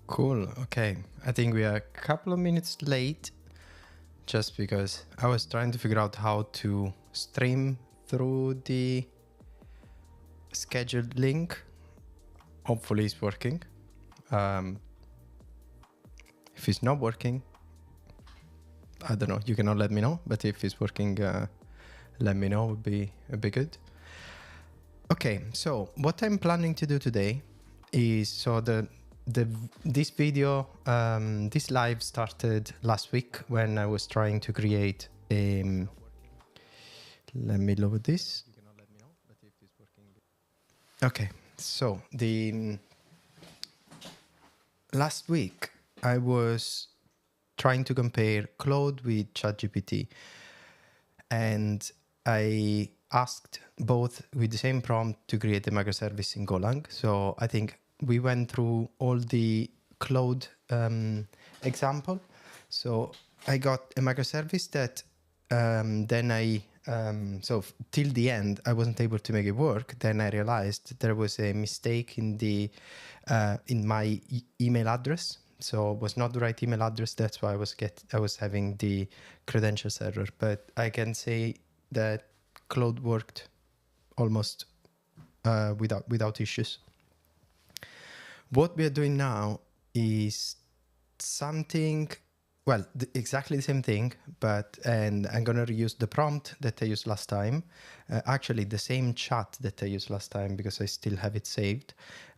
Cool. Okay. I think we are a couple of minutes late just because I was trying to figure out how to stream through the scheduled link. Hopefully it's working. If it's not working, I don't know. You cannot let me know. But if it's working, let me know. Would be good. Okay. So what I'm planning to do today is this video, this live started last week when I was trying to create a. Let me load this. Okay, so the last week I was trying to compare Claude with ChatGPT, and I asked both with the same prompt to create a microservice in Golang. So I think we went through all the Claude example. So I got a microservice that then till the end I wasn't able to make it work. Then I realized there was a mistake in the in my email address. So it was not the right email address. That's why I was having the credentials error. But I can say that Claude worked almost without issues. What we are doing now is something, well, exactly the same thing, and I'm going to reuse the prompt that I used last time. Actually, the same chat that I used last time because I still have it saved.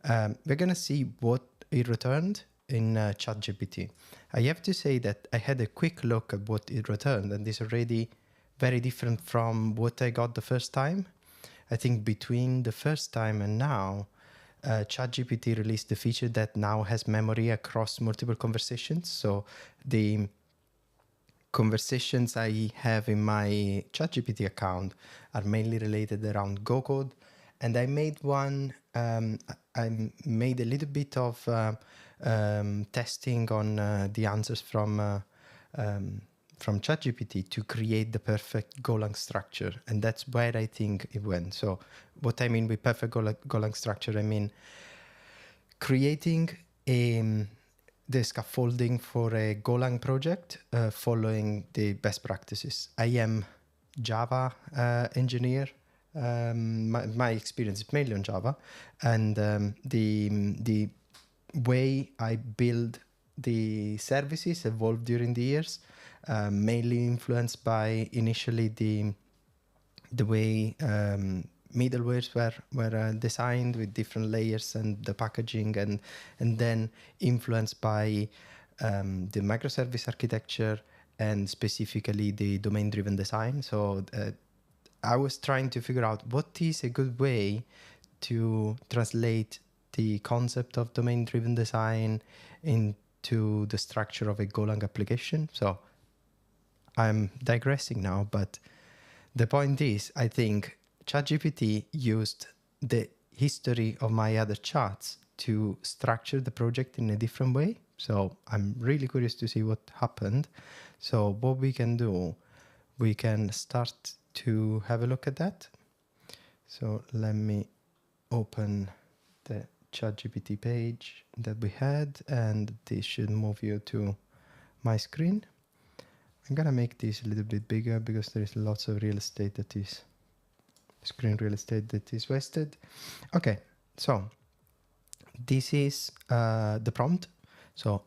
We're going to see what it returned in ChatGPT. I have to say that I had a quick look at what it returned, and it's already very different from what I got the first time. I think between the first time and now, ChatGPT released the feature that now has memory across multiple conversations. So the conversations I have in my ChatGPT account are mainly related around Go code. And I made one, I made a little bit of testing on the answers from ChatGPT to create the perfect Golang structure. And that's where I think it went. So what I mean with perfect Golang structure, I mean creating the scaffolding for a Golang project following the best practices. I am Java engineer. My experience is mainly on Java, and the way I build the services evolved during the years, mainly influenced by initially the way middlewares were designed with different layers and the packaging, and then influenced by the microservice architecture and specifically the domain-driven design. So I was trying to figure out what is a good way to translate the concept of domain-driven design into the structure of a Golang application. So I'm digressing now, but the point is, I think ChatGPT used the history of my other chats to structure the project in a different way. So I'm really curious to see what happened. So what we can do, we can start to have a look at that. So let me open the ChatGPT page that we had, and this should move you to my screen. I'm gonna make this a little bit bigger because there is lots of real estate that is screen real estate that is wasted. Okay, so this is the prompt. So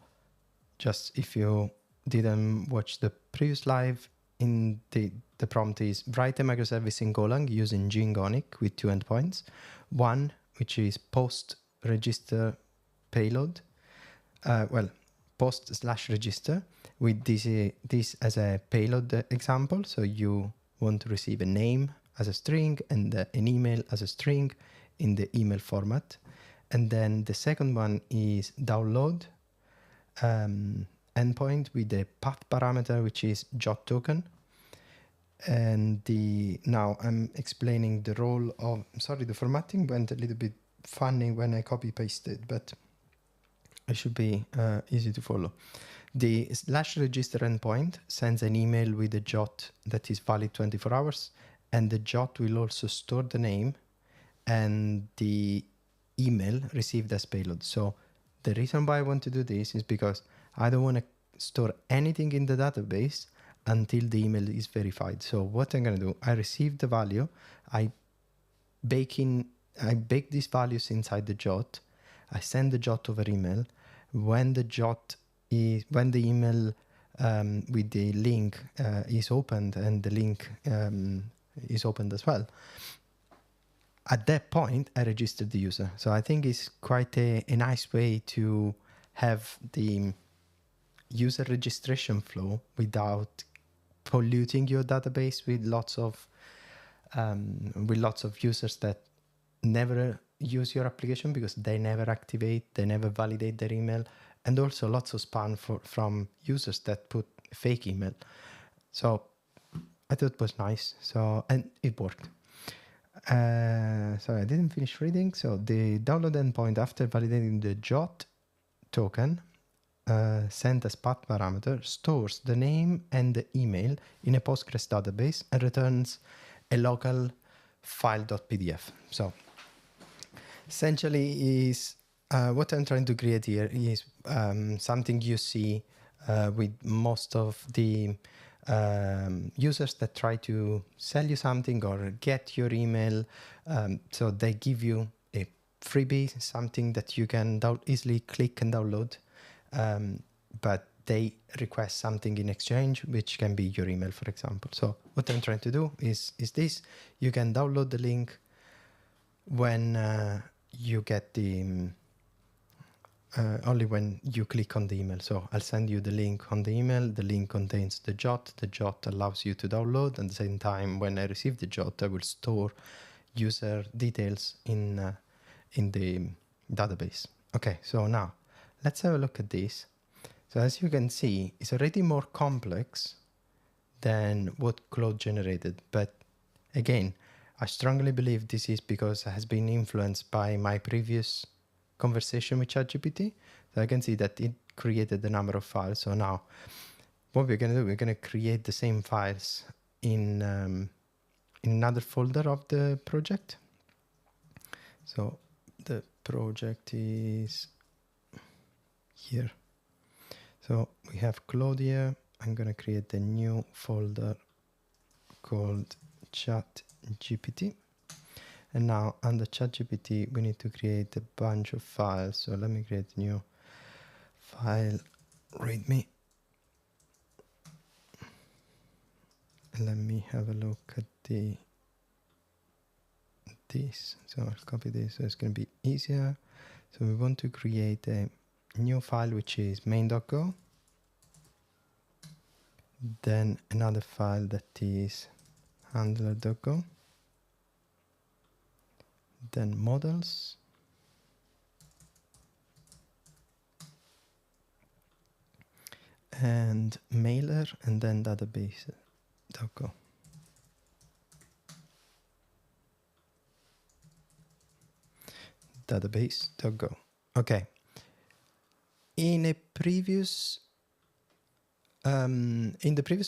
just if you didn't watch the previous live, in the prompt is write a microservice in Golang using Gingonic with 2 endpoints. One, which is post register payload. Post/register with this as a payload example. So you want to receive a name as a string and an email as a string in the email format. And then the second one is download endpoint with the path parameter, which is jot token. And now I'm explaining the role of, sorry, the formatting went a little bit funny when I copy pasted, but it should be easy to follow. The /register endpoint sends an email with a jot that is valid 24 hours, and the jot will also store the name and the email received as payload. So The reason why I want to do this is because I don't want to store anything in the database until the email is verified. So what I'm going to do, I receive the value, I bake these values inside the jot, I send the jot over email. When the email with the link is opened and the link is opened as well, at that point, I registered the user. So I think it's quite a nice way to have the user registration flow without polluting your database with lots of users that never use your application because they never activate, they never validate their email, and also lots of spam from users that put fake email. So I thought it was nice. So, and it worked. So I didn't finish reading. So the download endpoint, after validating the jot token sent as path parameter, stores the name and the email in a Postgres database and returns a local file.pdf. So essentially is what I'm trying to create here is something you see with most of the users that try to sell you something or get your email. So they give you a freebie, something that you can easily click and download. But they request something in exchange, which can be your email, for example. So what I'm trying to do is this. You can download the link when you get the only when you click on the email. So I'll send you the link on the email. The link contains the jot. The jot allows you to download. At the same time, when I receive the jot, I will store user details in the database. Okay, so now let's have a look at this. So as you can see, it's already more complex than what Claude generated. But again, I strongly believe this is because it has been influenced by my previous conversation with ChatGPT. So I can see that it created a number of files. So now what we're going to do, we're going to create the same files in another folder of the project. So the project is here. So we have Claudia. I'm going to create a new folder called ChatGPT. And now under ChatGPT, we need to create a bunch of files. So let me create a new file, readme. Let me have a look at this. So I'll copy this, so it's going to be easier. So we want to create a new file, which is main.go. Then another file that is handler.go. Then models. And mailer, and then database.go. Database.go. Okay. In the previous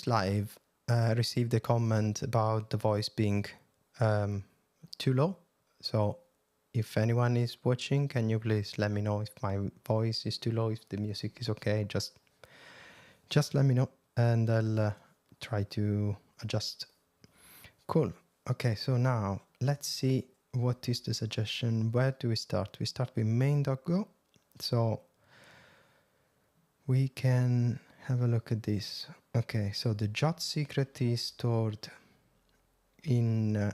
live, I received a comment about the voice being too low. So if anyone is watching, can you please let me know if my voice is too low, if the music is okay, just let me know and I'll try to adjust. Cool. Okay, so now let's see what is the suggestion. Where do we start? We start with main.go. So we can have a look at this. Okay, so the jot secret is stored in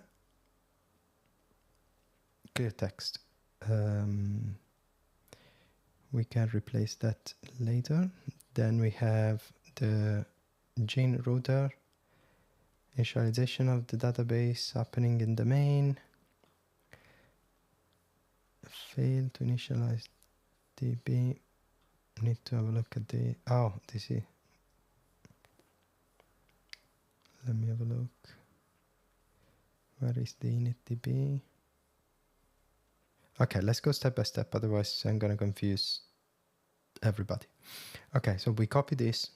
clear text. We can replace that later. Then we have the gene router, initialization of the database happening in the main. Failed to initialize DB. Need to have a look at the, oh, this is, let me have a look. Where is the init DB? Okay, let's go step by step, otherwise I'm going to confuse everybody. Okay, so we copy this.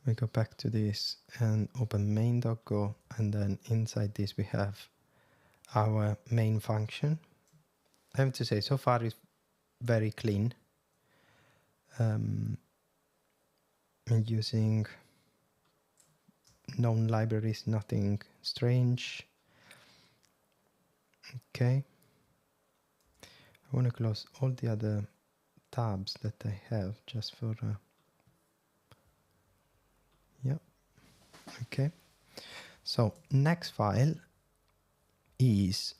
We go back to this and open main.go, and then inside this we have our main function. I have to say, so far it's very clean. And using known libraries, nothing strange. Okay. I want to close all the other tabs that I have just for yeah. Okay. So next file is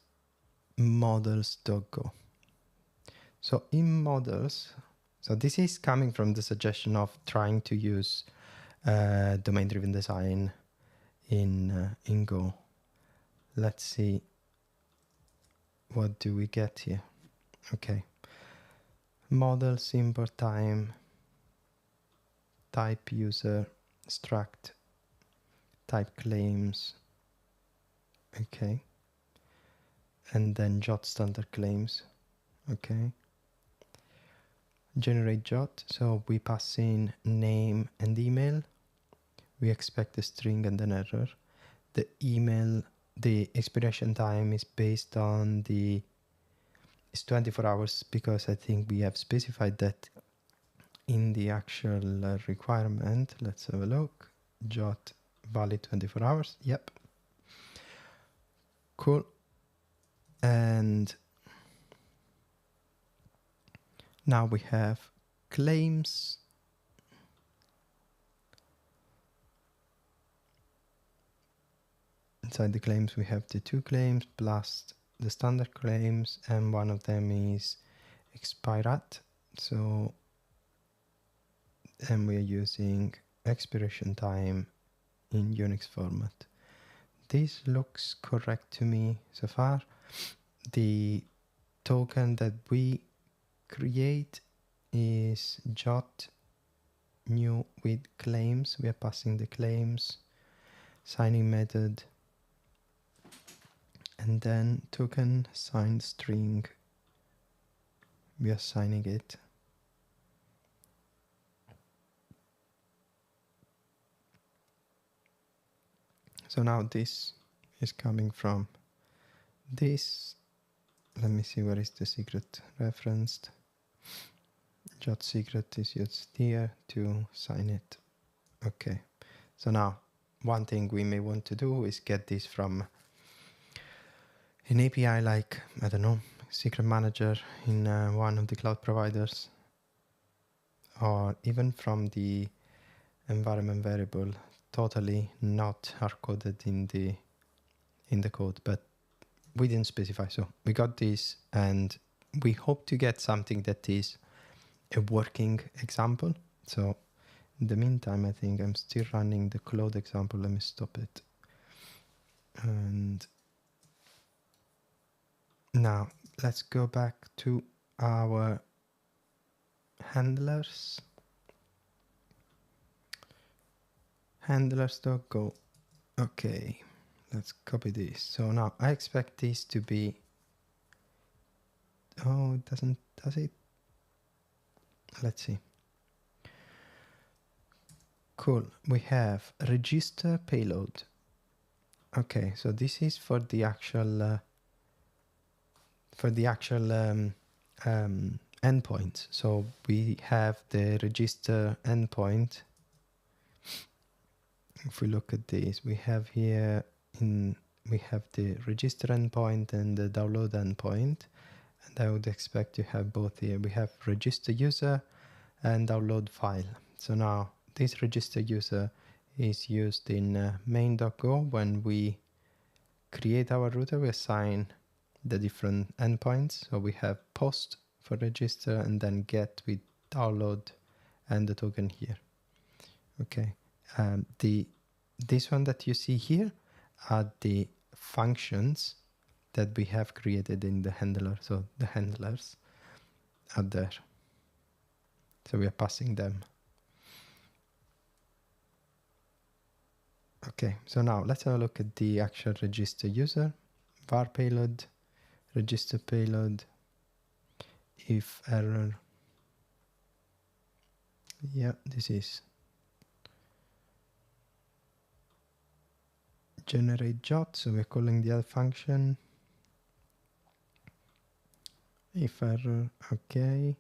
models.go. So in models, so this is coming from the suggestion of trying to use domain-driven design in Go. Let's see, what do we get here? Okay, models, import time, type user, struct, type claims. Okay, and then jot standard claims. Okay, generate jot. So we pass in name and email. We expect a string and an error. The email, the expiration time is based on it's 24 hours because I think we have specified that in the actual requirement. Let's have a look. Jot valid 24 hours. Yep. Cool. And now we have claims. Inside the claims we have the two claims plus the standard claims, and one of them is expirat. So, and we are using expiration time in Unix format. This looks correct to me so far. The token that we create is jot new with claims. We are passing the claims, signing method, and then token signed string. We are signing it. So now this is coming from this. Let me see, where is the secret referenced. Jot secret is used here to sign it. Okay, so now one thing we may want to do is get this from an API like, I don't know, Secret Manager in one of the cloud providers, or even from the environment variable, totally not hard-coded in the code, but we didn't specify. So we got this, and we hope to get something that is a working example. So in the meantime, I think I'm still running the cloud example. Let me stop it. And now let's go back to our handlers. Handlers.go. Okay, let's copy this. So now I expect this to be, oh, it doesn't, does it? Let's see. Cool, we have register payload. Okay, so this is for the actual endpoint. So we have the register endpoint. If we look at this, we have here we have the register endpoint and the download endpoint, and I would expect to have both here. We have register user and download file. So now this register user is used in main.go. When we create our router, we assign the different endpoints. So we have post for register, and then get with download and the token here. Okay, this one that you see here are the functions that we have created in the handler. So the handlers are there. So we are passing them. Okay, so now let's have a look at the actual register user. Var payload, register payload, if error. Yeah, this is generate jot. So we're calling the other function. If error, okay.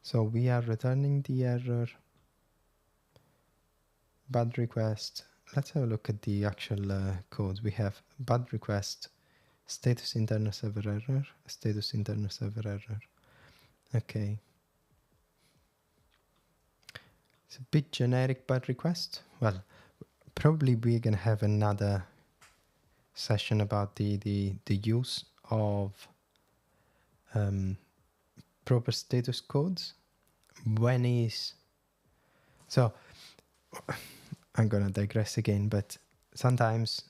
So we are returning the error. Bad request. Let's have a look at the actual code. We have bad request, status internal server error, status internal server error. Okay. It's a bit generic bad request. Well, probably we're gonna have another session about the use of proper status codes. When is so I'm gonna digress again, but sometimes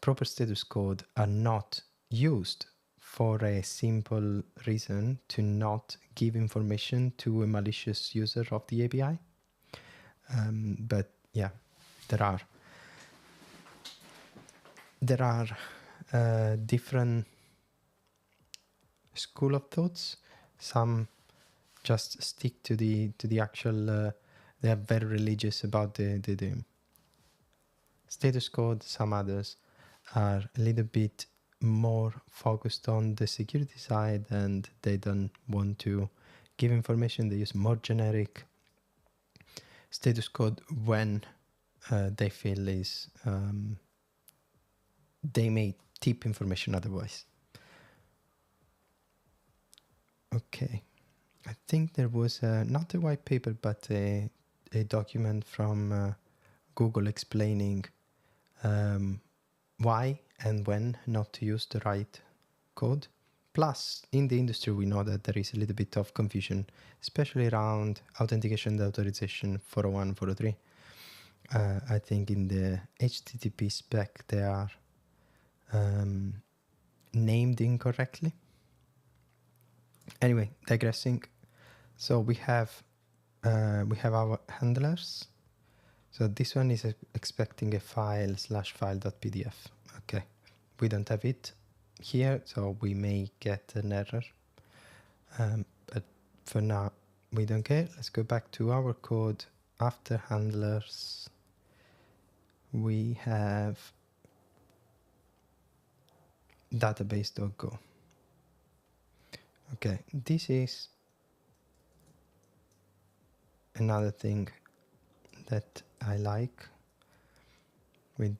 proper status code are not used for a simple reason to not give information to a malicious user of the API. But yeah, there are different school of thoughts. Some just stick to the actual. They are very religious about the status code. Some others are a little bit more focused on the security side, and they don't want to give information. They use more generic status code when they feel is they may tip information otherwise. Okay, I think there was not a white paper, but a document from Google explaining why and when not to use the right code. Plus, in the industry, we know that there is a little bit of confusion, especially around authentication and authorization 401, 403. I think in the HTTP spec, they are named incorrectly. Anyway, digressing. So we have our handlers. So this one is expecting a file /file.pdf. Okay, we don't have it here, so we may get an error. But for now, we don't care. Let's go back to our code. After handlers, we have database.go. Okay, this is another thing that I like with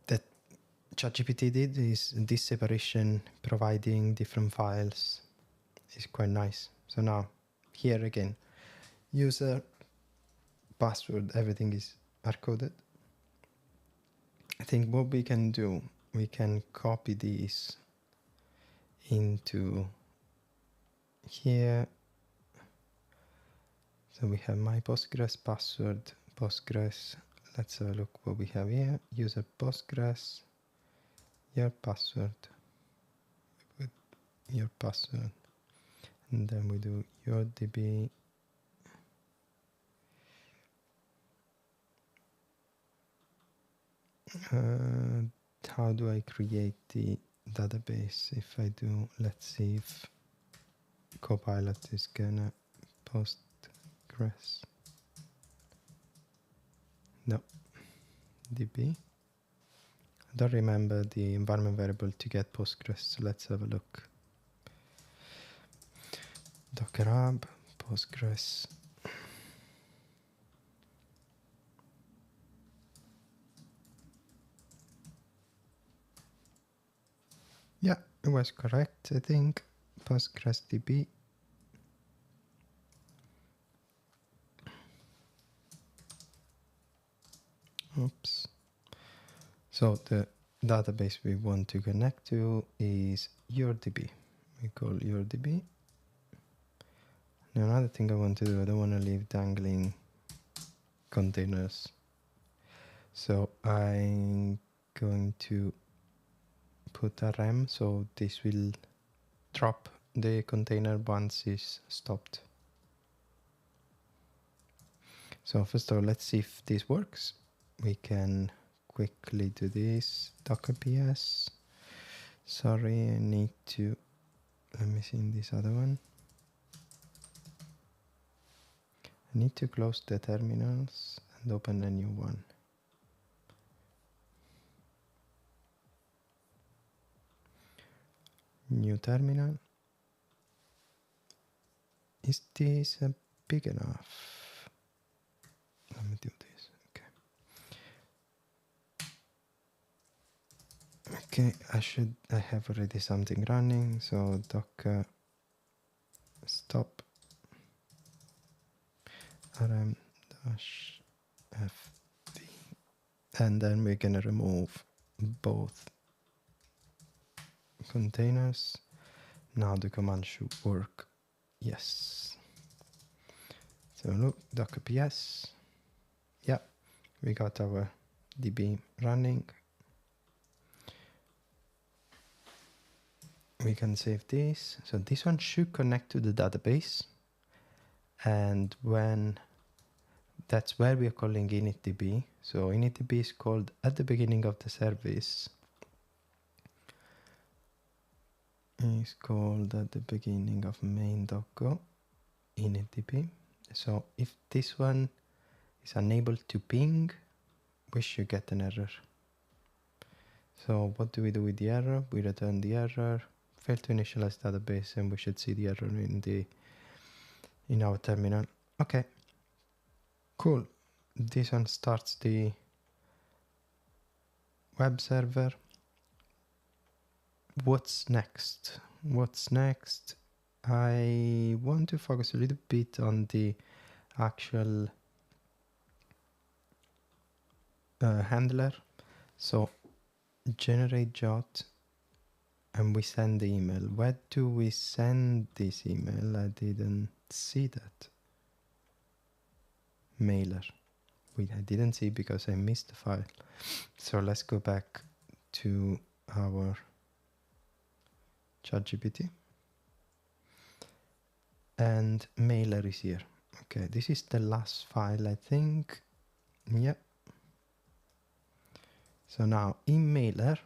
that ChatGPT did is this separation, providing different files is quite nice. So now here again, user, password, everything is hard-coded. I think what we can do, we can copy this into here. So we have my Postgres password, Postgres. Let's have a look what we have here. User Postgres, your password, put your password, and then we do your DB. How do I create the database? If I do, let's see if Copilot is gonna Postgres. No, DB. I don't remember the environment variable to get Postgres, so let's have a look. Docker hub, Postgres. Yeah, it was correct, I think. Postgres DB. Oops. So the database we want to connect to is your DB. We call your DB. Now another thing I want to do, I don't want to leave dangling containers. So I'm going to put a rem, so this will drop the container once it's stopped. So first of all, let's see if this works. We can quickly do this. Docker PS. Sorry, I need to, let me see this other one. I need to close the terminals and open a new one. New terminal. Is this big enough? Let me do this. Okay, I have already something running, so docker stop rm dash fd, and then we're gonna remove both containers. Now the command should work. Yes. So look, docker ps. Yeah, we got our db running. We can save this. So this one should connect to the database. And when that's where we are calling initdb. So initdb is called at the beginning of the service. Is called at the beginning of main.go initdb. So if this one is unable to ping, we should get an error. So what do we do with the error? We return the error, fail to initialize database, and we should see the error in our terminal. Okay, cool. This one starts the web server. What's next? What's next? I want to focus a little bit on the actual handler. So generate jot, and we send the email. Where do we send this email? I didn't see that. Mailer. Wait, I didn't see because I missed the file. So let's go back to our ChatGPT. And mailer is here. Okay, this is the last file, I think. Yep. So now in mailer,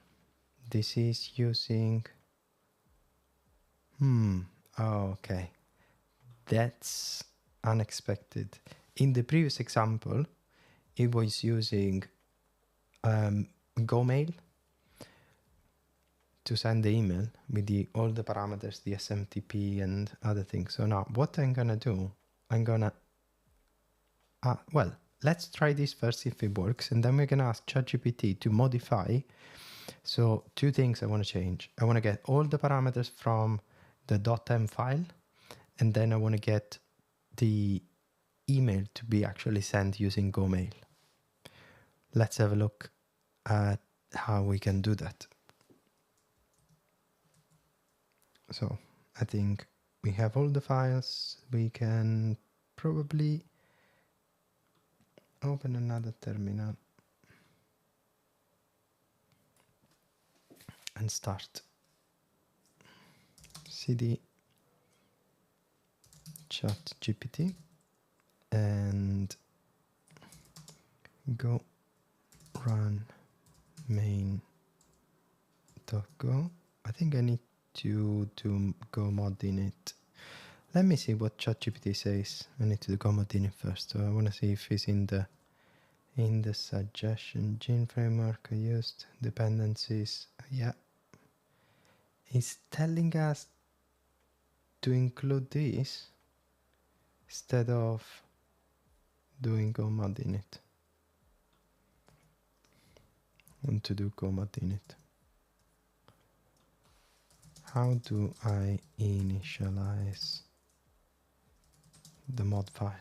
this is using... Oh, okay. That's unexpected. In the previous example, it was using GoMail to send the email with all the parameters, the SMTP and other things. So now what I'm gonna do, I'm gonna, well, let's try this first if it works, and then we're gonna ask ChatGPT to modify. So two things I want to change. I want to get all the parameters from the .m file, and then I want to get the email to be actually sent using GoMail. Let's have a look at how we can do that. So I think we have all the files. We can probably open another terminal and start cd ChatGPT and go run main.go. I think I need to do go mod init. Let me see what ChatGPT says. I need to do go mod init first. So I want to see if it's in the suggestion. Gene framework I used, dependencies. Yeah, it's telling us to include this instead of doing go mod init. I want to do go mod init. How do I initialize the mod file?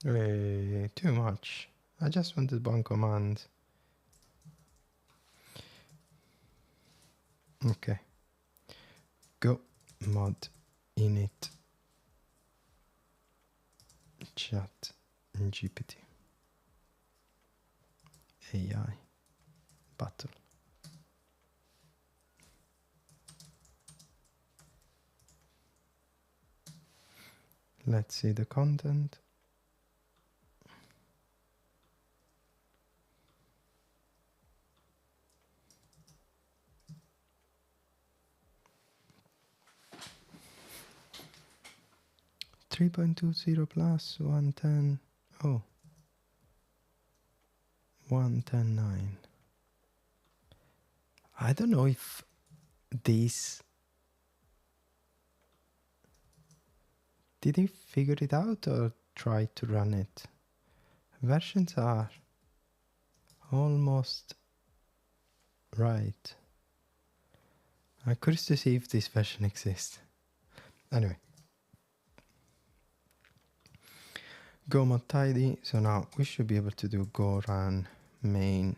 Too much. I just wanted one command. Okay. Go mod init chat GPT AI battle. Let's see the content. .20 plus 110. Oh, 1:10:09. I don't know if this... Did he figure it out or try to run it? Versions are almost right. I'm curious to see if this version exists. Anyway. Go mod tidy. So now we should be able to do go run main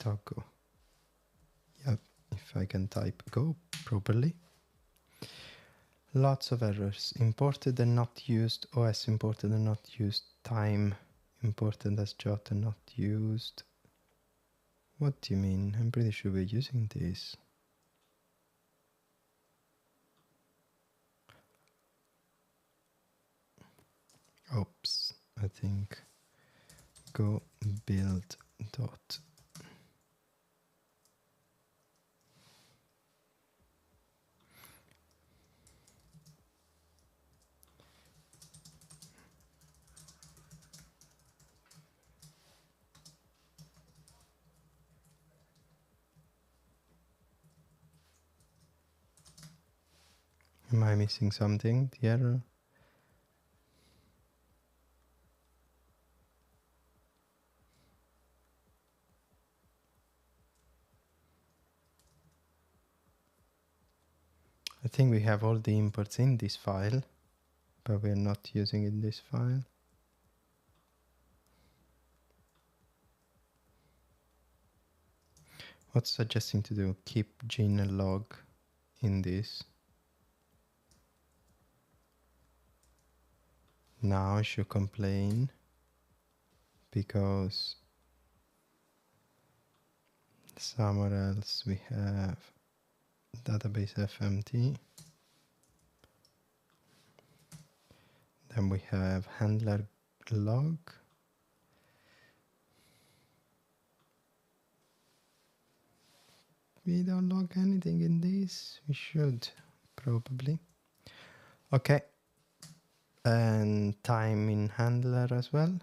go. Yep, if I can type go properly. Lots of errors. Imported and not used. OS imported and not used. Time imported as Jot and not used. What do you mean? I'm pretty sure we're using this. Oops, I think go build dot. Am I missing something? The error? I think we have all the imports in this file, but we're not using in this file. What's suggesting to do? Keep gene log in this. Now I should complain because somewhere else we have database fmt. Then we have handler log. We don't log anything in this. We should probably. Okay. And time in handler as well.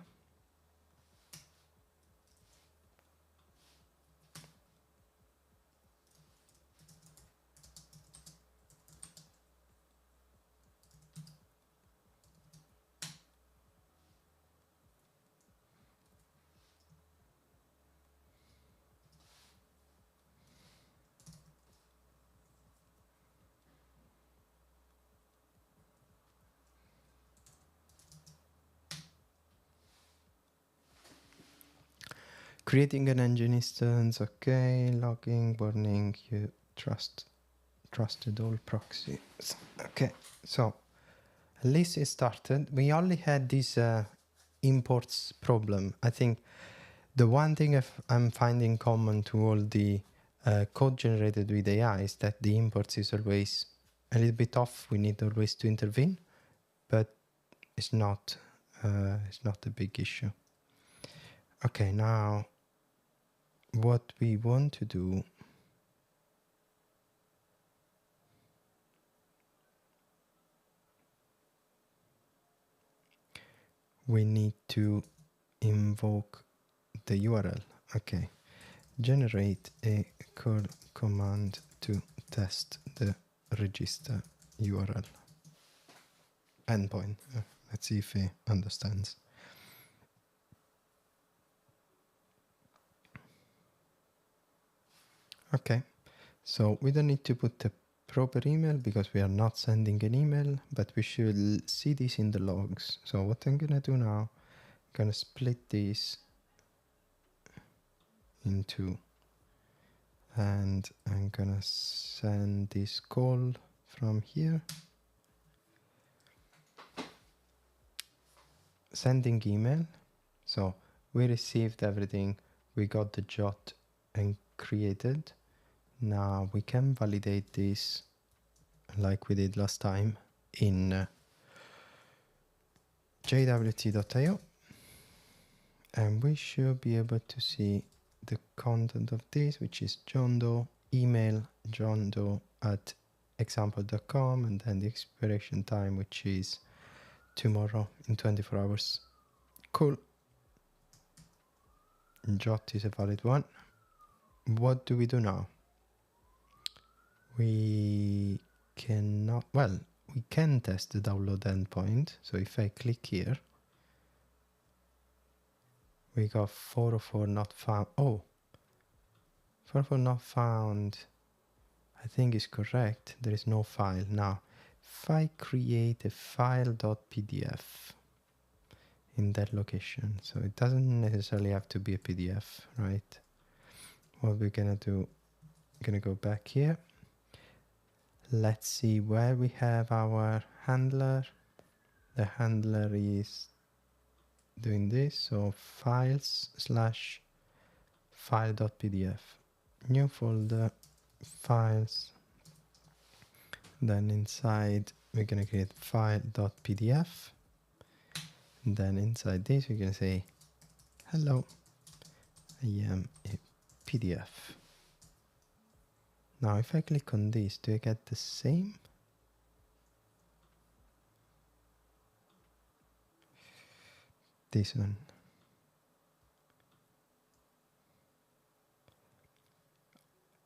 Creating an engine instance, okay. Logging, warning, you trusted all proxies. Okay, so at least it started. We only had this imports problem. I think the one thing I'm finding common to all the code generated with AI is that the imports is always a little bit off. We need always to intervene, but it's not a big issue. Okay, now what we want to do, we need to invoke the URL. Okay, generate a curl command to test the register URL endpoint. Let's see if he understands. Okay, so we don't need to put the proper email because we are not sending an email, but we should see this in the logs. So what I'm gonna do now, I'm gonna split this in two, and I'm gonna send this call from here. Sending email. So we received everything, we got the Jot and created. Now we can validate this like we did last time in jwt.io, and we should be able to see the content of this, which is John Doe, email johndoe@example.com, and then the expiration time, which is tomorrow in 24 hours. Cool. Jot is a valid one. What do we do now? We cannot, well, we can test the download endpoint. So if I click here, we got 404 not found. Oh, 404 not found, I think is correct. There is no file. Now, if I create a file.pdf in that location, so it doesn't necessarily have to be a PDF, right? What we're gonna do, gonna go back here. Let's see where we have our handler. The handler is doing this, so files slash file.pdf, new folder, files, then inside we're going to create file.pdf, and then inside this we're going to say hello, I am a PDF. Now if I click on this, do I get the same? This one.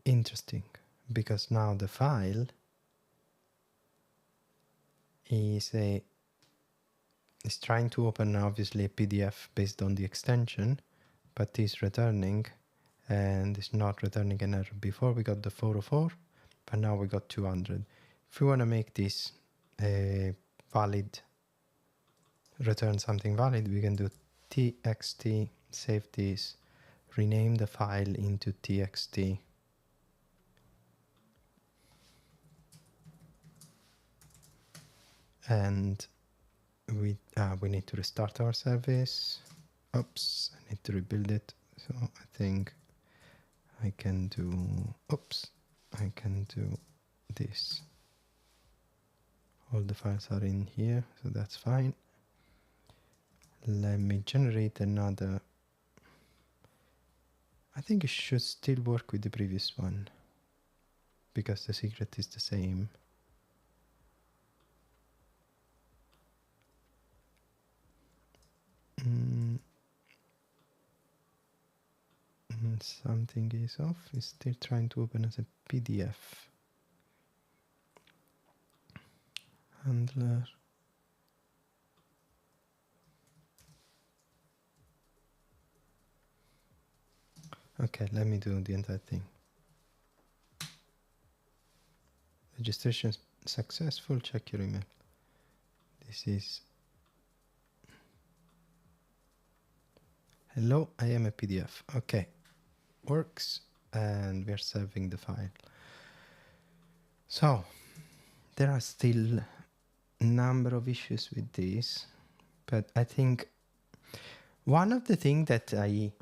Interesting, because now the file is trying to open obviously a PDF based on the extension, but is returning, and it's not returning an error. Before we got the 404, but now we got 200. If we want to make this valid, return something valid, we can do txt, save this, rename the file into txt. And we need to restart our service. Oops, I need to rebuild it. So I think I can do, I can do this. All the files are in here, so that's fine. Let me generate another. I think it should still work with the previous one, because the secret is the same. Something is off. It's still trying to open as a PDF. Handler. Okay, let me do the entire thing. Registration successful. Check your email. This is hello, I am a PDF. Okay, works, and we're serving the file. So there are still a number of issues with this, but I think one of the things that I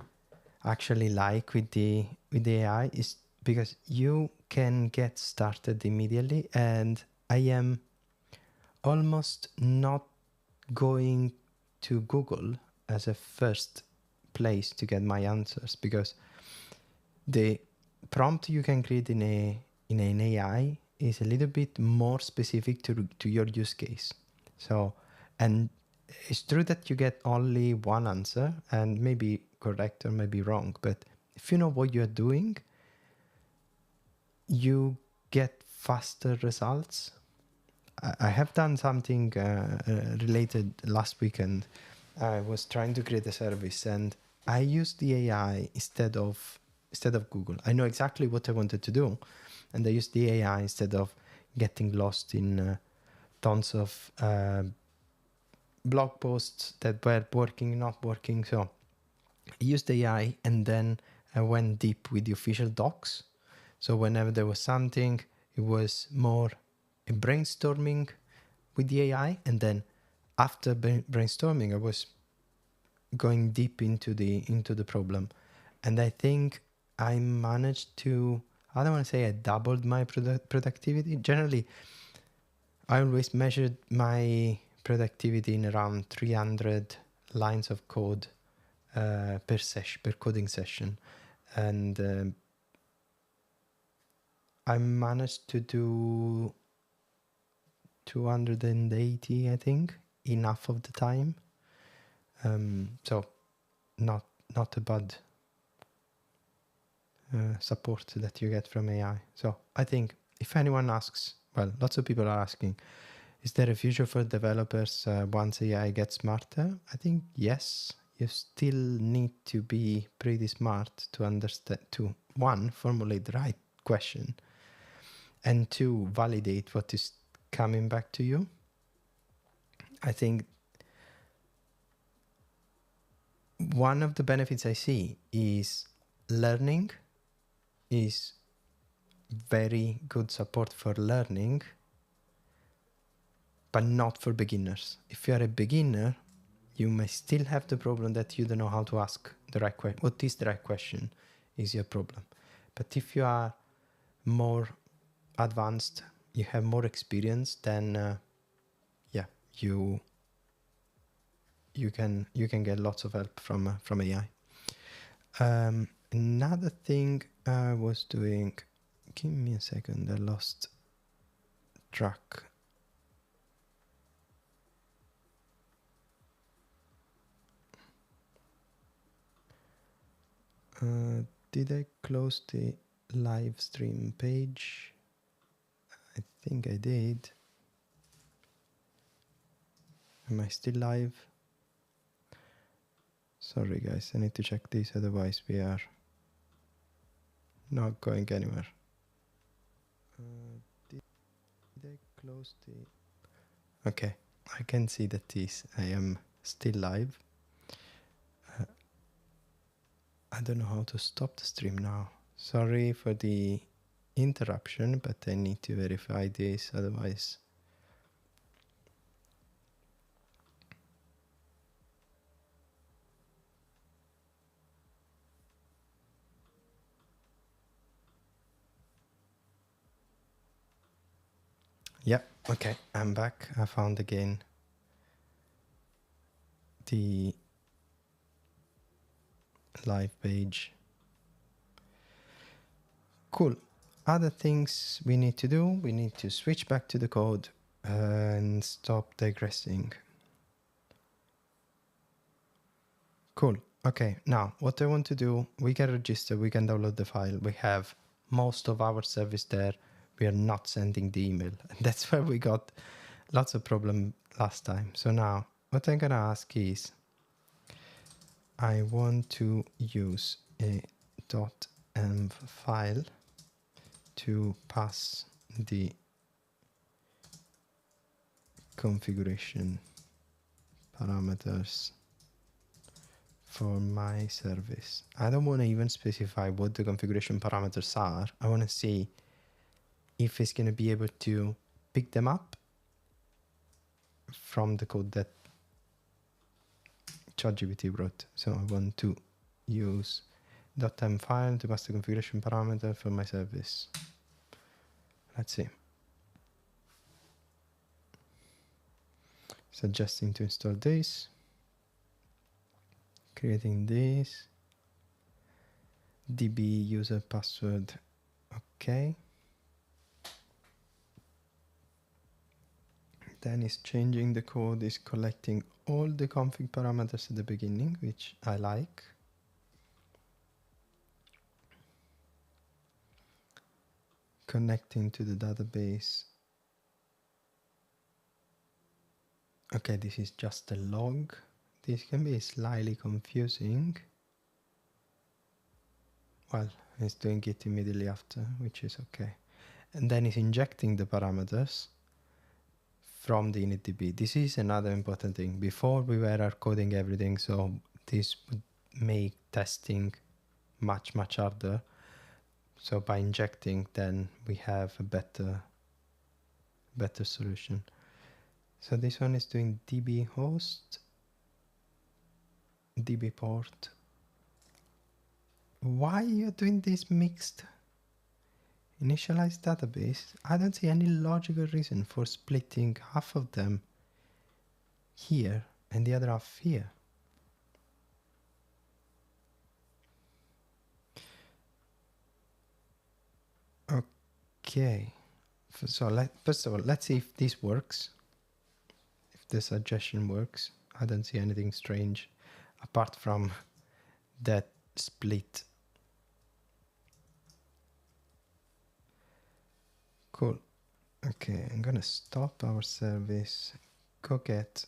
actually like with the AI is because you can get started immediately, and I am almost not going to Google as a first place to get my answers, because the prompt you can create in an AI is a little bit more specific to your use case. So, and it's true that you get only one answer, and maybe correct or maybe wrong, but if you know what you're doing, you get faster results. I have done something related last weekend. I was trying to create a service, and I used the AI instead of Google. I know exactly what I wanted to do, and I used the AI instead of getting lost in tons of blog posts that were working, not working. So I used AI, and then I went deep with the official docs. So whenever there was something, it was more a brainstorming with the AI, and then after brainstorming, I was going deep into the problem, and I think I managed to. I don't want to say I doubled my productivity. Generally, I always measured my productivity in around 300 lines of code per coding session, and I managed to do 280, I think, enough of the time. So not a bad support that you get from AI. So I think if anyone asks, well, lots of people are asking, is there a future for developers once AI gets smarter? I think yes. You still need to be pretty smart to understand, to one, formulate the right question, and two, validate what is coming back to you. I think one of the benefits I see is learning is very good support for learning, but not for beginners. If you're a beginner, you may still have the problem that you don't know how to ask the right question. What is the right question is your problem. But if you are more advanced, you have more experience, then you can get lots of help from AI. Another thing I was doing, give me a second, I lost track. Did I close the live stream page? I think I did. Am I still live? Sorry guys, I need to check this, otherwise we are not going anywhere. Did I close the... Okay, I can see that I am still live. I don't know how to stop the stream now. Sorry for the interruption, but I need to verify this, otherwise... Yeah, okay, I'm back. I found again the live page. Cool. Other things we need to do, we need to switch back to the code and stop digressing. Cool. Okay, now what I want to do, we can register, we can download the file. We have most of our service there. We are not sending the email. And that's where we got lots of problem last time. So now what I'm gonna ask is, I want to use a .env file to pass the configuration parameters for my service. I don't want to even specify what the configuration parameters are. I want to see if it's going to be able to pick them up from the code that ChatGPT wrote. So I want to use .env file to pass the configuration parameter for my service. Let's see. Suggesting to install this. Creating this. DB user password. Okay. Then it's changing the code, is collecting all the config parameters at the beginning, which I like. Connecting to the database. Okay, this is just a log. This can be slightly confusing. Well, it's doing it immediately after, which is okay. And then it's injecting the parameters from the initdb. This is another important thing. Before we were hard coding everything, so this would make testing much harder. So by injecting, then we have a better solution. So this one is doing db host, db port. Why are you doing this mixed? Initialize database. I don't see any logical reason for splitting half of them here and the other half here. Okay. So first of all, let's see if this works. If the suggestion works. I don't see anything strange apart from that split. Cool. Okay, I'm gonna stop our service, go get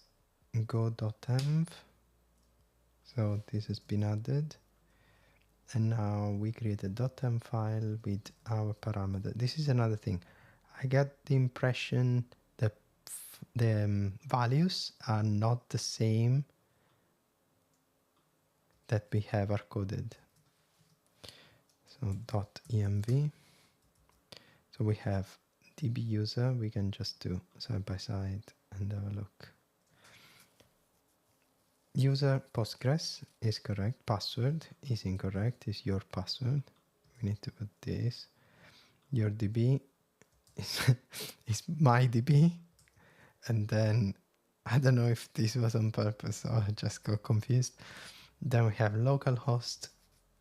go.env. So this has been added. And now we create a .env file with our parameter. This is another thing. I get the impression that the values are not the same that we have hard-coded. So .env. So we have db user. We can just do side by side and have a look. User Postgres is correct. Password is incorrect. Is your password. We need to put this. Your DB is my DB. And then I don't know if this was on purpose or I just got confused. Then we have localhost.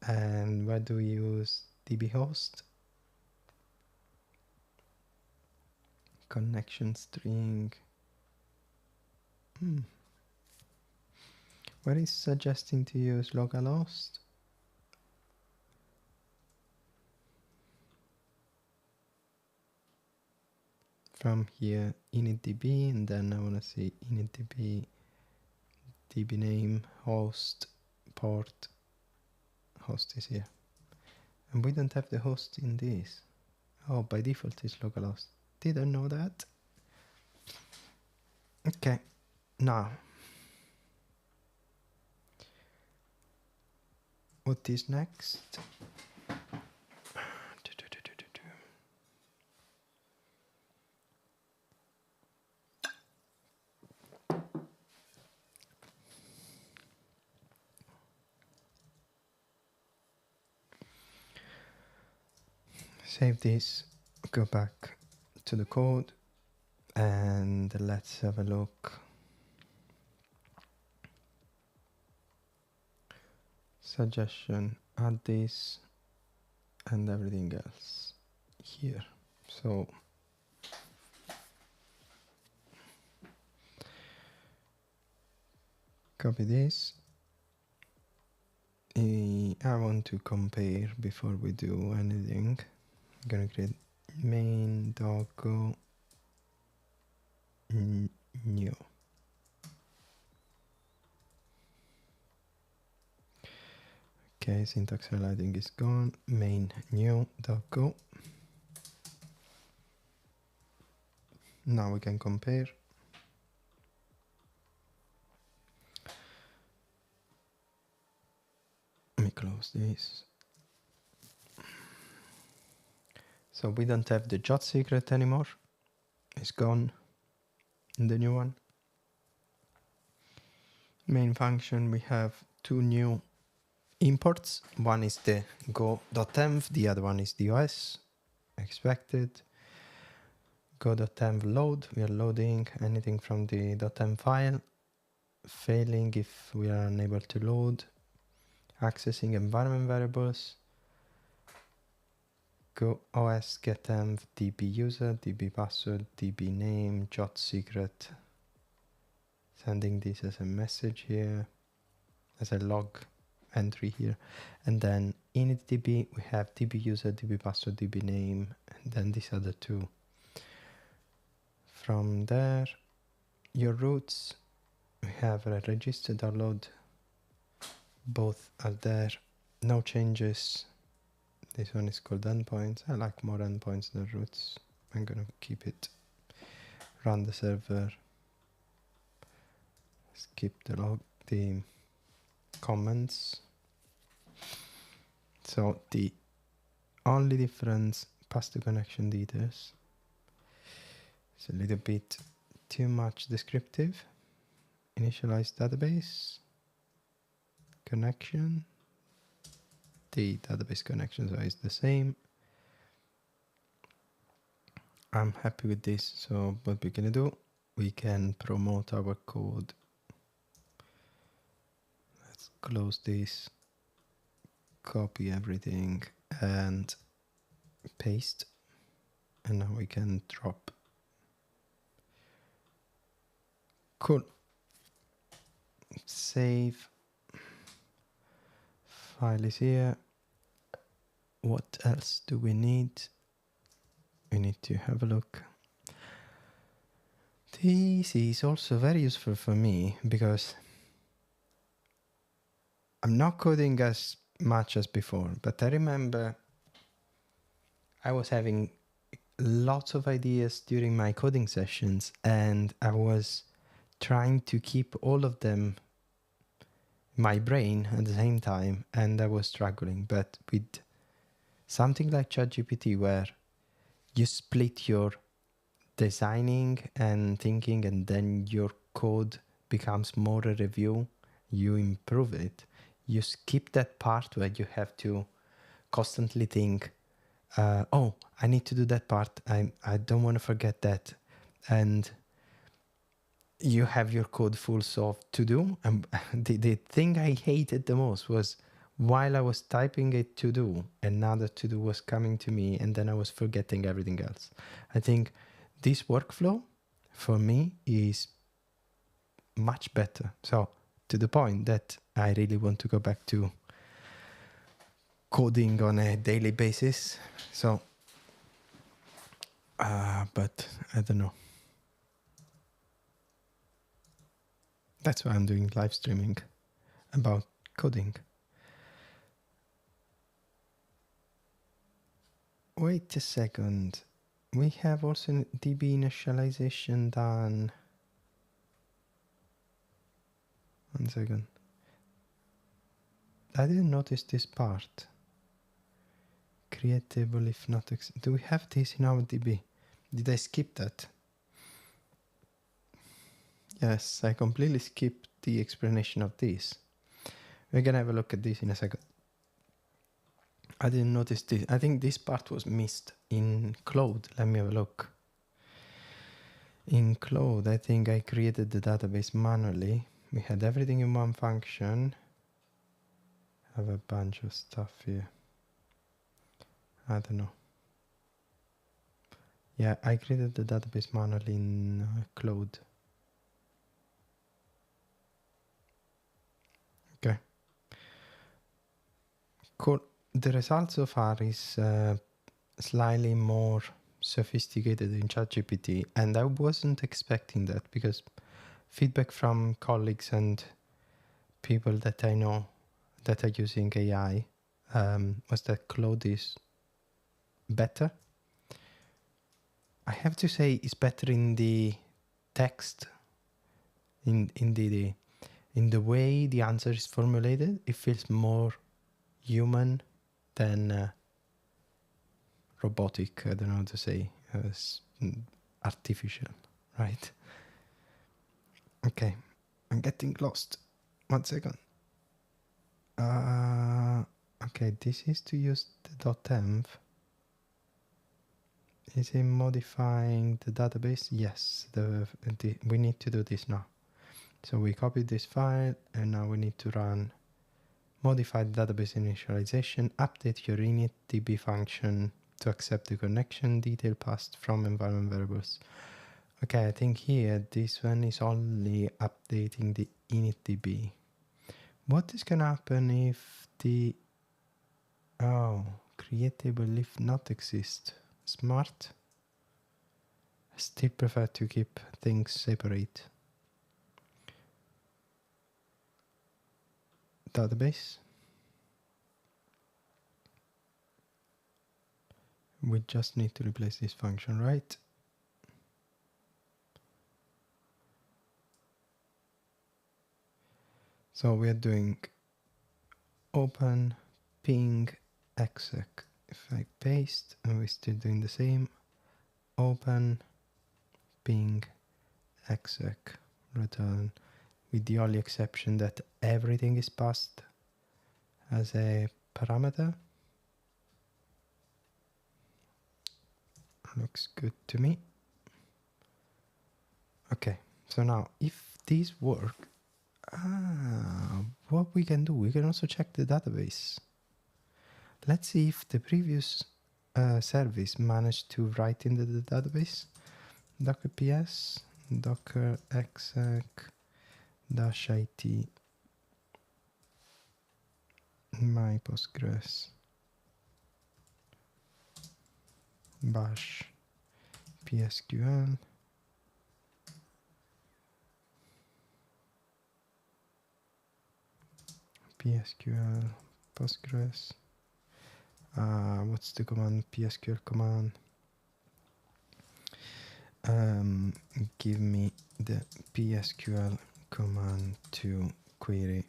And where do we use DB host? Connection string. What is suggesting to use localhost? From here, initdb, and then I want to see initdb, db name, host, port. Host is here. And we don't have the host in this. Oh, by default it's localhost. Didn't know that. Okay, now what is next? Save this, go back to the code, and let's have a look. Suggestion, add this and everything else here. So copy this. I want to compare before we do anything. I'm gonna create main doggo new. Okay, syntax highlighting is gone. Main new doggo. Now we can compare. Let me close this. So we don't have the jot secret anymore. It's gone in the new one. Main function, we have two new imports. One is the go.env, the other one is the OS. Expected. Go.env load, we are loading anything from the .env file. Failing if we are unable to load. Accessing environment variables. Go OS get env db user, db password, db name, jot secret. Sending this as a message here, as a log entry here. And then initdb, we have db user, db password, db name, and then these are the two. From there, your routes, we have a register download. Both are there, no changes. This one is called endpoints. I like more endpoints than routes. I'm gonna keep it. Run the server. Skip the log, the comments. So the only difference, pass the connection details. It's a little bit too much descriptive. Initialize database. Connection. The database connection size is the same. I'm happy with this. So what we're gonna do, we can promote our code. Let's close this, copy everything and paste. And now we can drop. Cool. Save. File is here. What else do we need? we need to have a look. This is also very useful for me because I'm not coding as much as before, but I remember I was having lots of ideas during my coding sessions, and I was trying to keep all of them in my brain at the same time, and I was struggling. But with something like ChatGPT, where you split your designing and thinking, and then your code becomes more a review, you improve it, you skip that part where you have to constantly think, oh, I need to do that part, I don't want to forget that, and you have your code full of to do. And the thing I hated the most was while I was typing a to do, another to do was coming to me, and then I was forgetting everything else. I think this workflow for me is much better. So to the point that I really want to go back to coding on a daily basis. So, but I don't know. That's why I'm doing live streaming about coding. Wait a second. We have also DB initialization done. 1 second. I didn't notice this part. Create table if not. Do we have this in our DB? Did I skip that? Yes, I completely skipped the explanation of this. We're gonna have a look at this in a second. I didn't notice this. I think this part was missed in Cloud. Let me have a look. In Cloud, I think I created the database manually. We had everything in one function. I have a bunch of stuff here. I don't know. Yeah, I created the database manually in Cloud. Okay. Cool. The result so far is slightly more sophisticated in ChatGPT, and I wasn't expecting that because feedback from colleagues and people that I know that are using AI was that Claude is better. I have to say it's better in the text, in the way the answer is formulated. It feels more human than robotic. I don't know how to say, artificial, right? Okay, I'm getting lost. 1 second. Okay, this is to use the .env. Is it modifying the database? Yes, we need to do this now. So we copied this file, and now we need to run modify the database initialization, update your initDB function to accept the connection detail passed from environment variables. Okay, I think here this one is only updating the initDB. What is gonna happen if the create table if not exist? Smart. I still prefer to keep things separate. Database. We just need to replace this function, right? So we are doing open ping exec. If I paste, and we're still doing the same, open ping exec return, with the only exception that everything is passed as a parameter. Looks good to me. Okay, so now if these work, what we can do, we can also check the database. Let's see if the previous service managed to write into the database. Docker ps docker exec -it my postgres bash PSQL. PSQL, Postgres. What's the command? PSQL command. Give me the PSQL command to query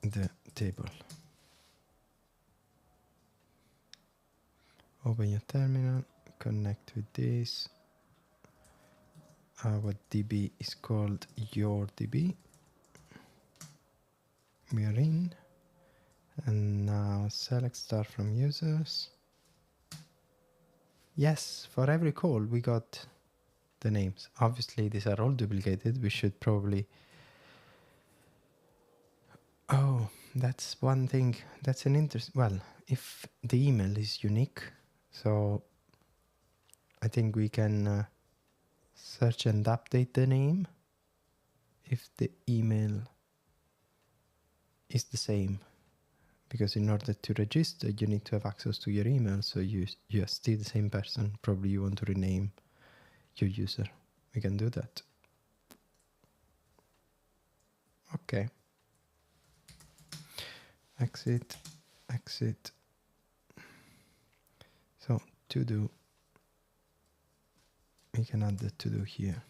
the table. Open your terminal, connect with this. Our DB is called your DB. We are in. And now select start from users. Yes, for every call we got the names. Obviously these are all duplicated. We should probably... Oh, that's one thing. That's an interest. Well, if the email is unique, so I think we can search and update the name if the email is the same. Because in order to register, you need to have access to your email. So you are still the same person. Probably you want to rename your user. We can do that. Okay. Exit, exit. So to do, we can add the to do here.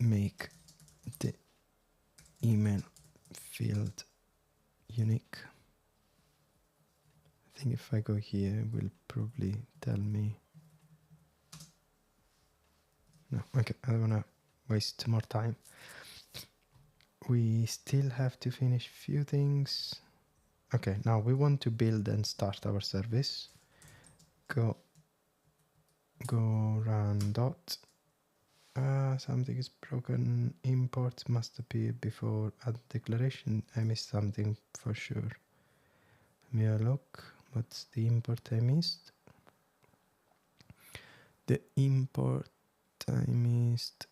Make the email field unique. I think if I go here, it will probably tell me. No, okay, I don't want to waste more time. We still have to finish a few things. Okay, now we want to build and start our service. Go run dot. Something is broken. Import must appear before add declaration. I missed something for sure. Let me have a look. What's the import I missed? The import I missed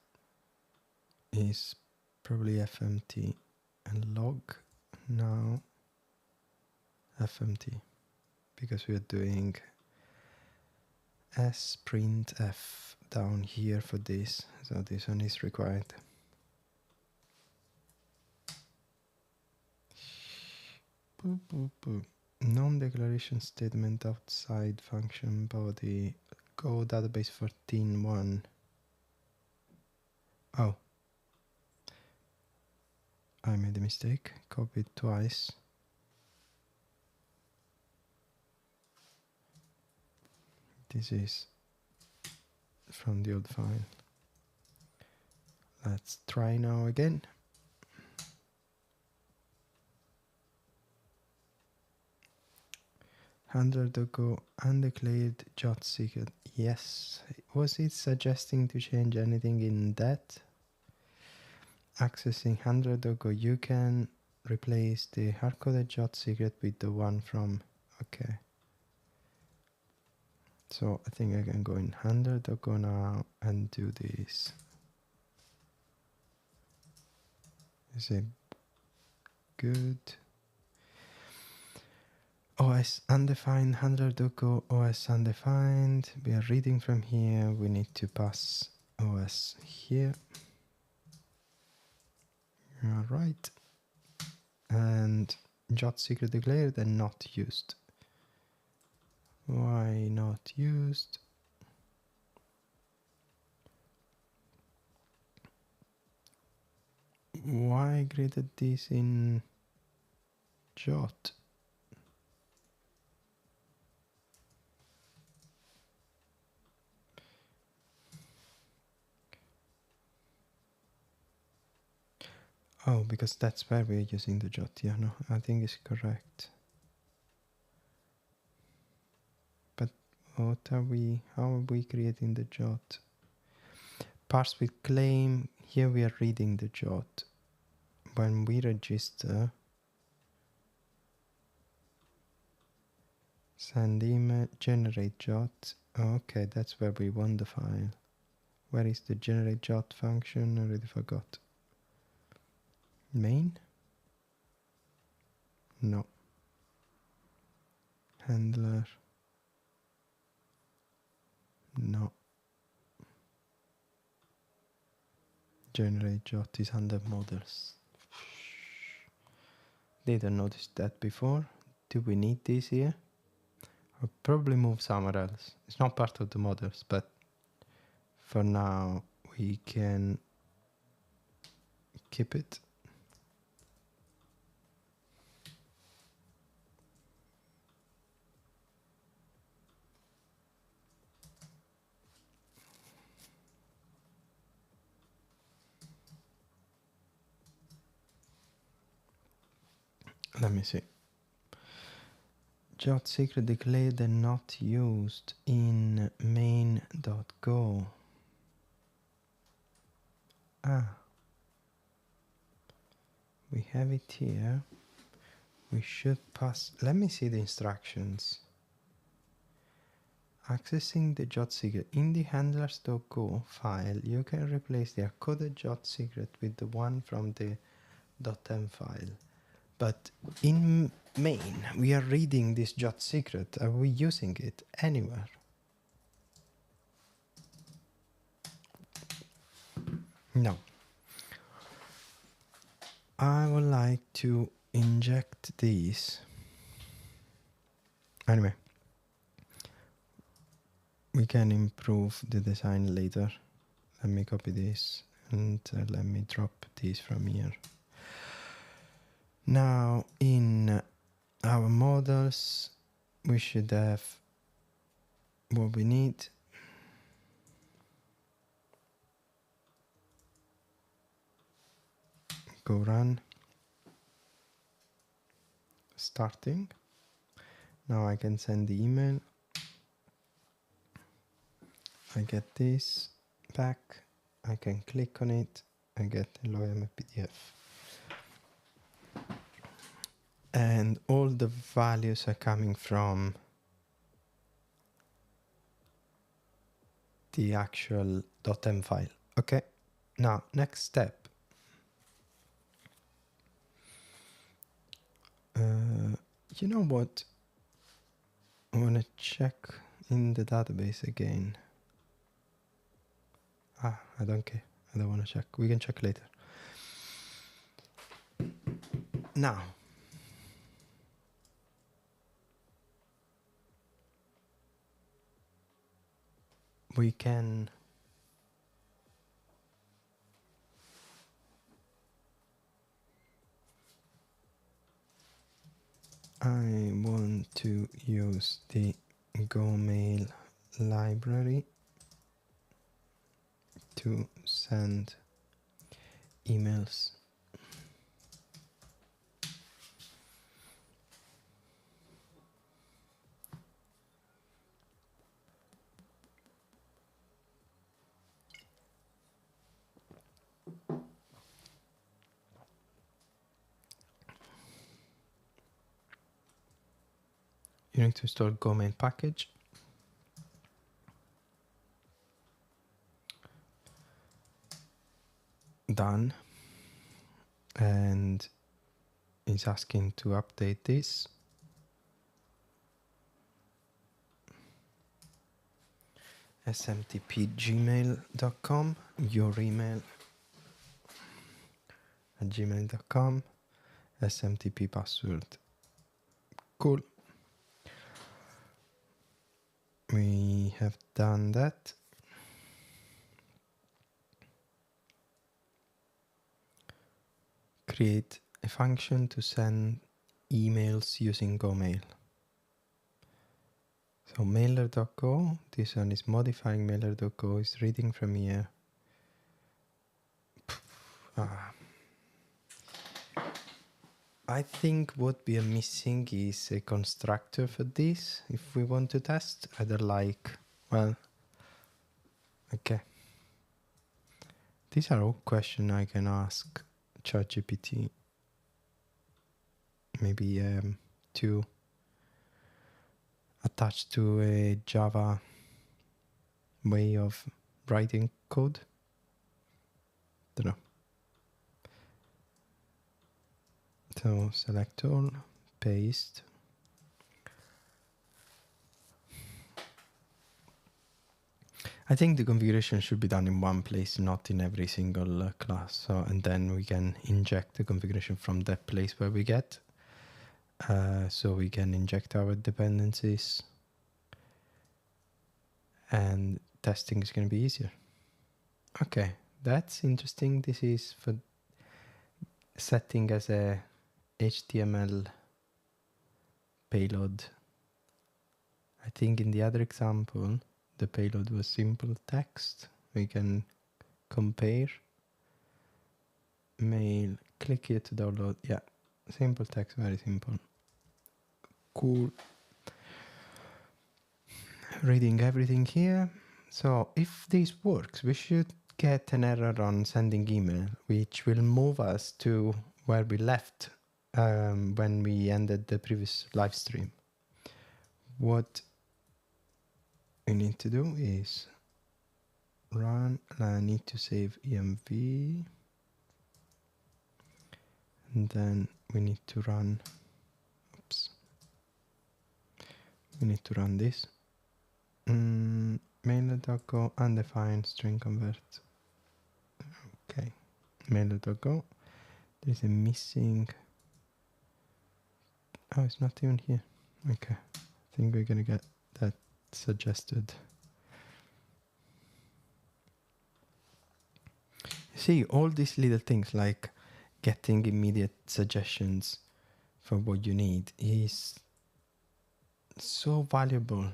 is probably fmt and log. Now fmt, because we are doing sprintf down here for this, so this one is required. Non-declaration statement outside function body. Go database 14.1. Oh, I made a mistake. Copied twice. This is from the old file. Let's try now again. $100 undeclared job secret. Yes. Was it suggesting to change anything in that? Accessing $100, you can replace the hard-coded job secret with the one from... Okay. So I think I can go in $100 now and do this. Is it good? OS undefined, $100 OS undefined. We are reading from here. We need to pass OS here. All right. And job secret declared and not used. Why not used? Why graded this in Jot? Oh, because that's where we're using the Jot. Yeah, no, I think it's correct. But what are we, how are we creating the Jot? Parse with claim, here we are reading the Jot. When we register, send email, generate Jot. Okay, that's where we want the file. Where is the generate Jot function? I already forgot. Main? No. Handler. No. Generate jot is under models. Didn't notice that before. Do we need this here? I'll probably move somewhere else. It's not part of the models, but for now we can keep it. Let me see. Jot secret declared and not used in main.go. We have it here. We should pass. Let me see the instructions. Accessing the jot secret in the handlers.go file, you can replace the encoded jot secret with the one from the .m file. But in main, we are reading this jot secret. Are we using it anywhere? No. I would like to inject these. Anyway, we can improve the design later. Let me copy this and let me drop these from here. Now in our models, we should have what we need. Go run. Starting. Now I can send the email. I get this back. I can click on it. I get LOM PDF. And all the values are coming from the actual .m file. Okay. Now, next step. You know what? I want to check in the database again. I don't care. I don't want to check. We can check later. Now, we can I want to use the GoMail library to send emails. You need to install GoMail package. Done. And it's asking to update this. smtp@gmail.com, your email at gmail.com, smtp password. Cool. We have done that. Create a function to send emails using GoMail. So mailer.go, this one is modifying mailer.go, is reading from here. I think what we are missing is a constructor for this if we want to test. Either like, well, okay. These are all questions I can ask ChatGPT. Maybe to attach to a Java way of writing code. Don't know. So select all, paste. I think the configuration should be done in one place, not in every single class. So, and then we can inject the configuration from that place where we get. So we can inject our dependencies, and testing is going to be easier. Okay, that's interesting. This is for setting as a HTML payload. I think in the other example, the payload was simple text. We can compare. Mail, click here to download. Yeah, simple text, very simple. Cool. Reading everything here. So if this works, we should get an error on sending email, which will move us to where we left when we ended the previous live stream. What we need to do is run, I need to save env, and then we need to run, we need to run this. Mail.go undefined string convert. Okay, mail.go. There's a missing. Oh, it's not even here. Okay, I think we're gonna get that suggested. See, all these little things like getting immediate suggestions for what you need is so valuable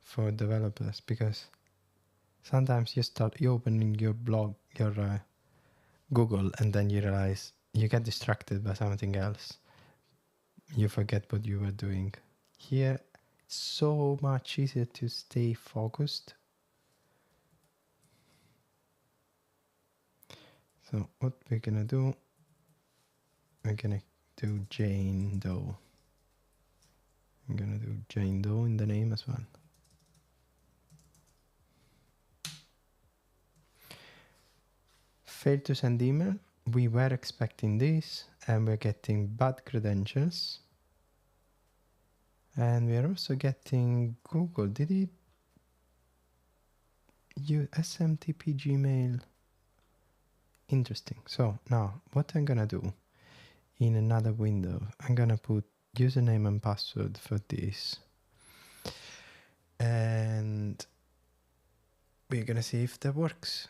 for developers, because sometimes you opening your blog, your Google, and then you realize you get distracted by something else. You forget what you were doing. Here, it's so much easier to stay focused. So what we're gonna do, we're gonna do Jane Doe. I'm gonna do Jane Doe in the name as well. Failed to send email. We were expecting this, and we're getting bad credentials. And we are also getting Google. Did it use SMTP Gmail? Interesting. So now what I'm gonna do in another window, I'm gonna put username and password for this. And we're gonna see if that works.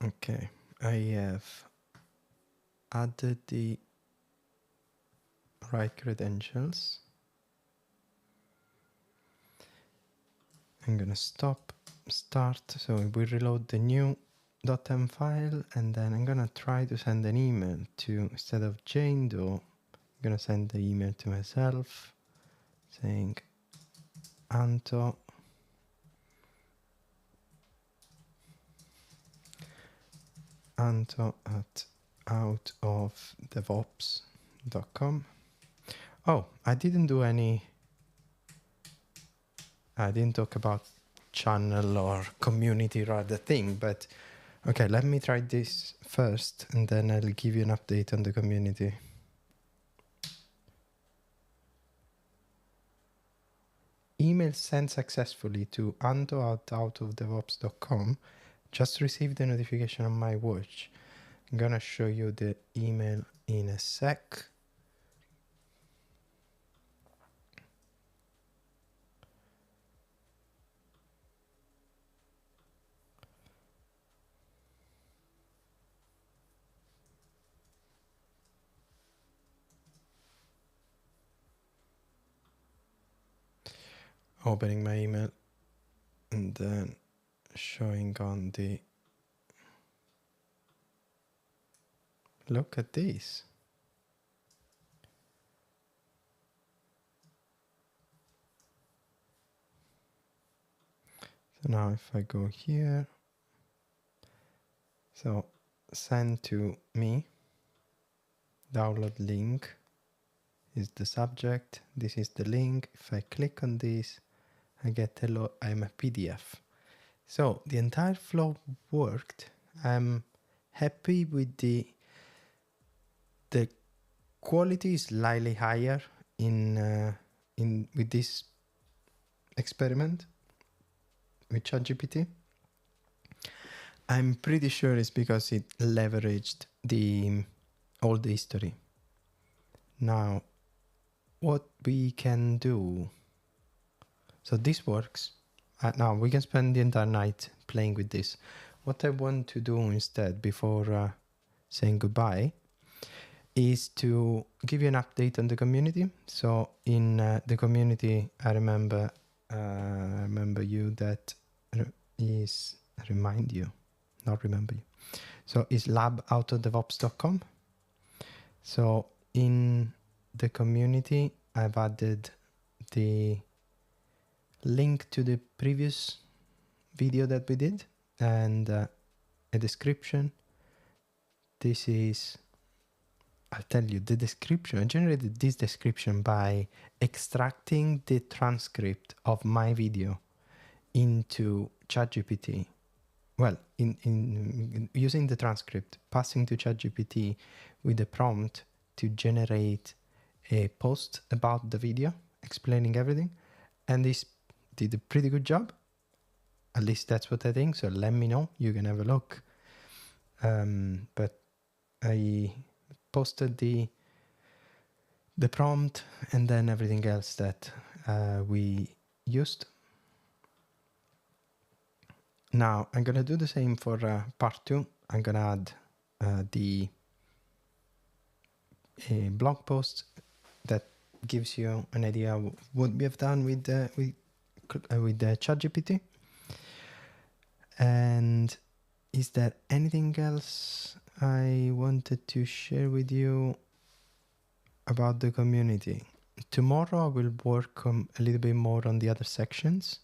Okay, I have added the right credentials. I'm gonna start, so we reload the new .m file, and then I'm gonna try to send an email to, instead of Jane Doe, I'm gonna send the email to myself saying Anto at outofdevops.com. Oh, I didn't talk about channel or community rather thing, but okay, let me try this first, and then I'll give you an update on the community. Email sent successfully to anto@outofdevops.com. Just received a notification on my watch. I'm gonna show you the email in a sec. Opening my email and then showing on the, look at this. So now if I go here, so send to me, download link is the subject. This is the link. If I click on this, I get hello, I'm a PDF. So the entire flow worked. I'm happy with the quality is slightly higher in with this experiment with ChatGPT. I'm pretty sure it's because it leveraged all the history. Now, what we can do. So this works. Now we can spend the entire night playing with this. What I want to do instead, before saying goodbye, is to give you an update on the community. So in the community, I remember you that is remind you, not remember you. So it's lab.outofdevops.com. So in the community, I've added the link to the previous video that we did and a description. This is, I'll tell you the description. I generated this description by extracting the transcript of my video into ChatGPT. Well, in using the transcript, passing to ChatGPT with a prompt to generate a post about the video, explaining everything. And this did a pretty good job. At least that's what I think. So let me know. You can have a look. But I posted the prompt and then everything else that we used. Now I'm gonna do the same for part 2. I'm gonna add the blog post that gives you an idea of what we have done with the ChatGPT. And is there anything else I wanted to share with you about the community? Tomorrow I will work a little bit more on the other sections,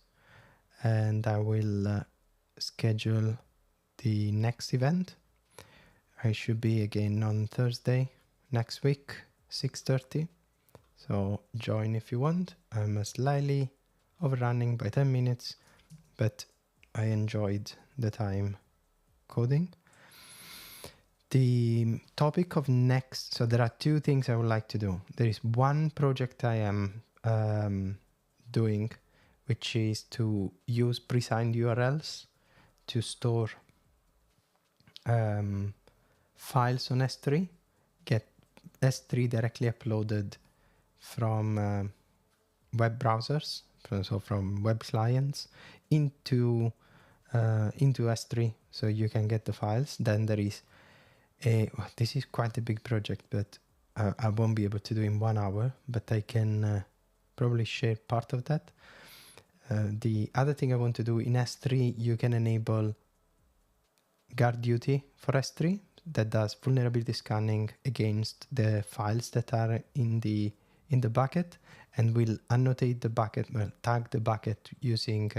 and I will schedule the next event. I should be again on Thursday next week, 6:30. So join if you want. I'm slightly overrunning by 10 minutes, but I enjoyed the time coding. The topic of next, so there are 2 things I would like to do. There is one project I am doing, which is to use pre-signed URLs to store files on S3, get S3 directly uploaded from web browsers, so from web clients into S3, so you can get the files. Then there is this is quite a big project, but I won't be able to do in 1 hour, but I can probably share part of that. The other thing I want to do in S3, you can enable guard duty for S3 that does vulnerability scanning against the files that are in the bucket, and will annotate the bucket, well, tag the bucket using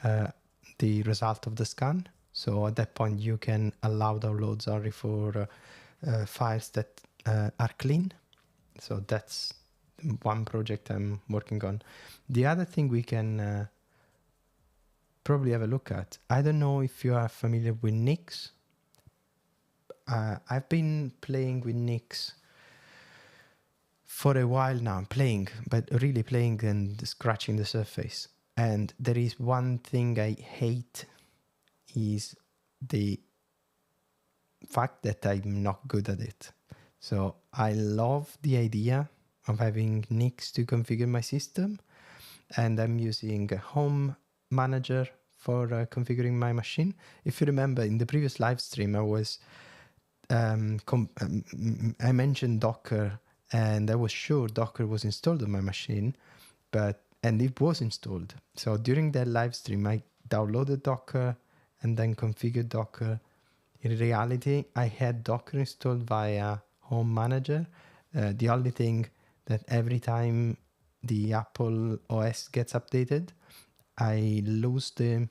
the result of the scan. So at that point, you can allow downloads only for files that are clean. So that's one project I'm working on. The other thing we can probably have a look at, I don't know if you are familiar with Nix. I've been playing with Nix for a while now, but really playing and scratching the surface. And there is one thing I hate, is the fact that I'm not good at it. So I love the idea of having Nix to configure my system, and I'm using a home manager for configuring my machine. If you remember in the previous live stream, I was I mentioned Docker, and I was sure Docker was installed on my machine, and it was installed. So during that live stream, I downloaded Docker and then configured Docker. In reality, I had Docker installed via Home Manager. The only thing that every time the Apple OS gets updated, I lose the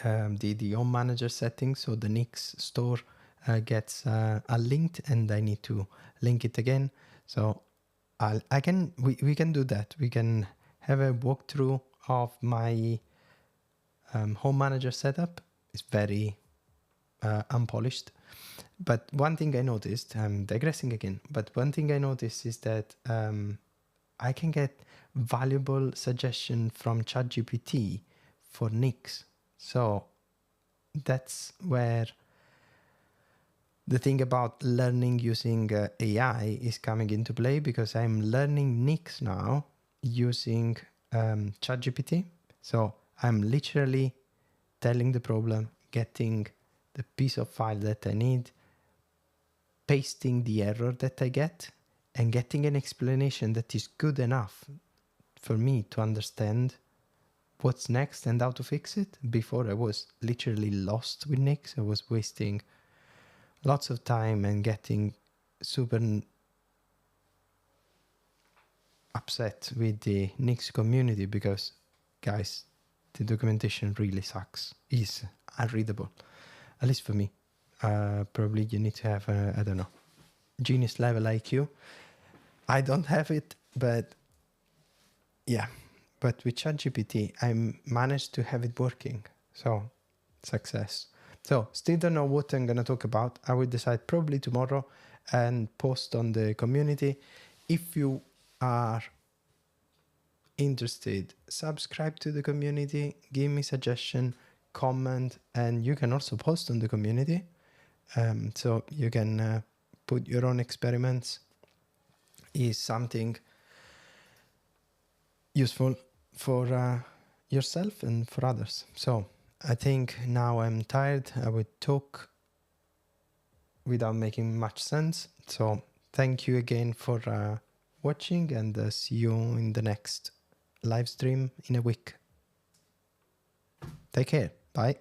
the home manager settings. So the Nix store gets linked, and I need to link it again. So we can do that. We can have a walkthrough of my home manager setup. It's very unpolished. But one thing I noticed, I'm digressing again, but one thing I noticed is that I can get valuable suggestion from ChatGPT for Nix. So that's where the thing about learning using AI is coming into play, because I'm learning Nix now using ChatGPT. So I'm literally telling the problem, getting the piece of file that I need, pasting the error that I get, and getting an explanation that is good enough for me to understand what's next and how to fix it. Before, I was literally lost with Nix. I was wasting lots of time and getting super upset with the Nix community because, guys, the documentation really sucks. Is unreadable, at least for me. Probably you need to have, I don't know, genius level IQ. I don't have it, but yeah. But with ChatGPT, I managed to have it working. So, success. So, still don't know what I'm going to talk about. I will decide probably tomorrow and post on the community. If you are interested, subscribe to the community, give me suggestion, comment, and you can also post on the community. So you can put your own experiments. Is something useful for yourself and for others. So I think now I'm tired. I would talk without making much sense. So thank you again for watching, and see you in the next live stream in a week. Take care. Bye.